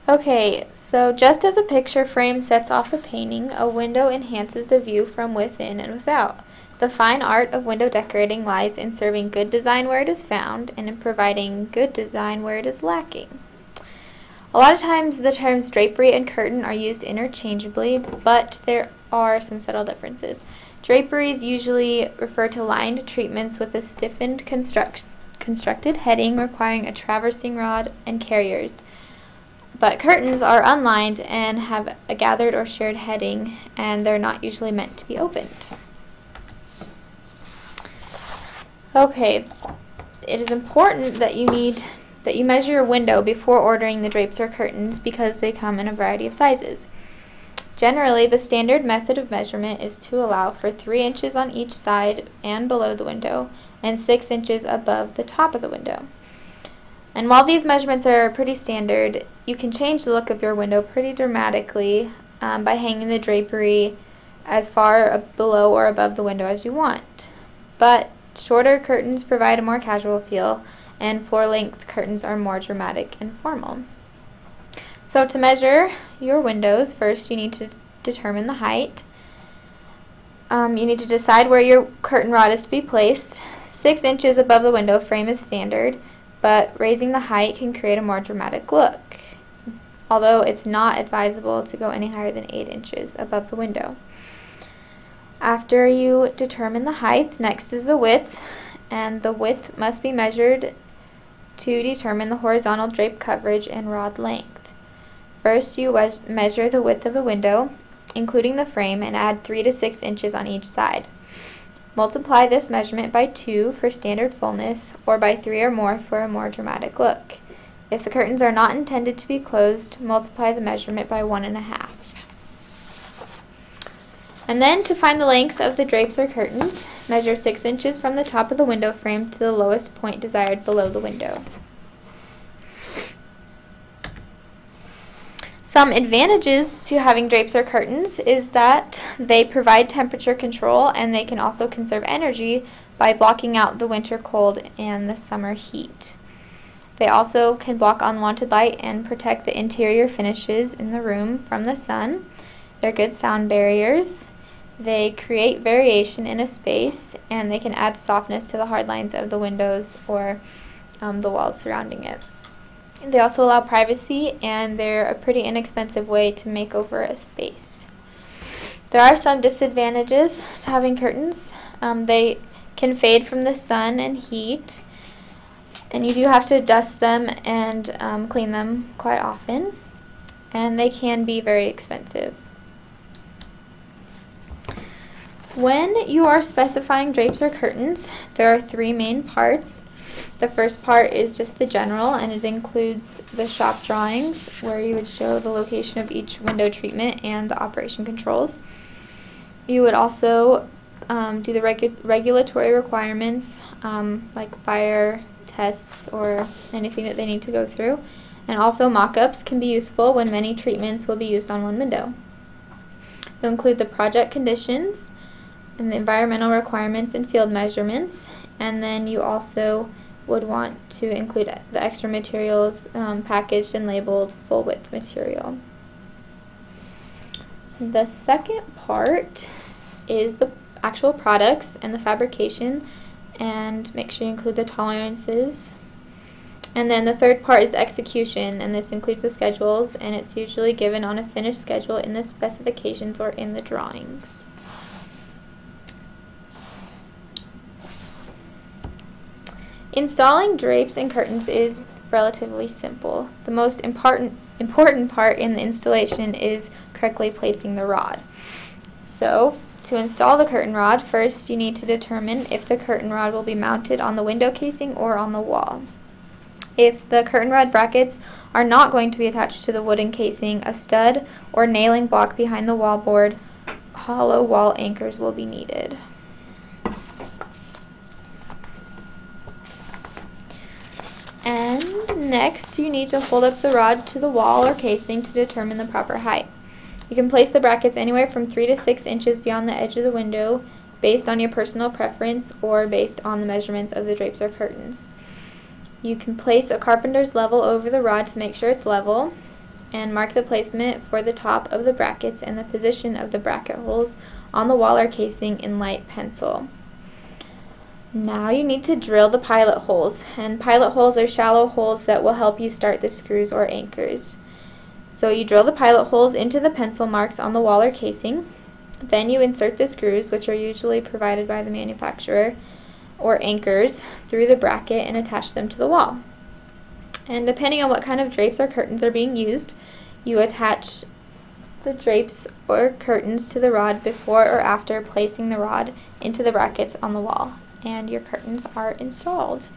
Okay, so just as a picture frame sets off a painting, a window enhances the view from within and without. The fine art of window decorating lies in serving good design where it is found and in providing good design where it is lacking. A lot of times the terms drapery and curtain are used interchangeably, but there are some subtle differences. Draperies usually refer to lined treatments with a stiffened constructed heading requiring a traversing rod and carriers. But curtains are unlined and have a gathered or shared heading, and they're not usually meant to be opened. Okay, it is important that you measure your window before ordering the drapes or curtains because they come in a variety of sizes. Generally, the standard method of measurement is to allow for 3 inches on each side and below the window, and 6 inches above the top of the window. And while these measurements are pretty standard, you can change the look of your window pretty dramatically by hanging the drapery as far below or above the window as you want. But shorter curtains provide a more casual feel, and floor-length curtains are more dramatic and formal. So to measure your windows, first you need to determine the height. You need to decide where your curtain rod is to be placed. 6 inches above the window frame is standard, but raising the height can create a more dramatic look, although it's not advisable to go any higher than 8 inches above the window. After you determine the height, next is the width, and the width must be measured to determine the horizontal drape coverage and rod length. First, you measure the width of the window, including the frame, and add 3 to 6 inches on each side. Multiply this measurement by 2 for standard fullness, or by 3 or more for a more dramatic look. If the curtains are not intended to be closed, multiply the measurement by 1.5. And then to find the length of the drapes or curtains, measure 6 inches from the top of the window frame to the lowest point desired below the window. Some advantages to having drapes or curtains is that they provide temperature control, and they can also conserve energy by blocking out the winter cold and the summer heat. They also can block unwanted light and protect the interior finishes in the room from the sun. They're good sound barriers. They create variation in a space, and they can add softness to the hard lines of the windows or the walls surrounding it. They also allow privacy, and they're a pretty inexpensive way to make over a space. There are some disadvantages to having curtains. They can fade from the sun and heat, and you do have to dust them and clean them quite often, and they can be very expensive. When you are specifying drapes or curtains, there are 3 main parts. The first part is just the general, and it includes the shop drawings where you would show the location of each window treatment and the operation controls. You would also do the regulatory requirements like fire tests or anything that they need to go through. And also mock-ups can be useful when many treatments will be used on one window. You'll include the project conditions and the environmental requirements and field measurements, and then you also would want to include the extra materials packaged and labeled full width material. The second part is the actual products and the fabrication, and make sure you include the tolerances. And then the third part is the execution, and this includes the schedules, and it's usually given on a finished schedule in the specifications or in the drawings. Installing drapes and curtains is relatively simple. The most important part in the installation is correctly placing the rod. So, to install the curtain rod, first you need to determine if the curtain rod will be mounted on the window casing or on the wall. If the curtain rod brackets are not going to be attached to the wooden casing, a stud or nailing block behind the wallboard, hollow wall anchors will be needed. And next, you need to hold up the rod to the wall or casing to determine the proper height. You can place the brackets anywhere from 3 to 6 inches beyond the edge of the window based on your personal preference or based on the measurements of the drapes or curtains. You can place a carpenter's level over the rod to make sure it's level. and mark the placement for the top of the brackets and the position of the bracket holes on the wall or casing in light pencil. Now you need to drill the pilot holes, and pilot holes are shallow holes that will help you start the screws or anchors. So you drill the pilot holes into the pencil marks on the wall or casing. Then you insert the screws, which are usually provided by the manufacturer, or anchors, through the bracket and attach them to the wall. And depending on what kind of drapes or curtains are being used, you attach the drapes or curtains to the rod before or after placing the rod into the brackets on the wall, and your curtains are installed.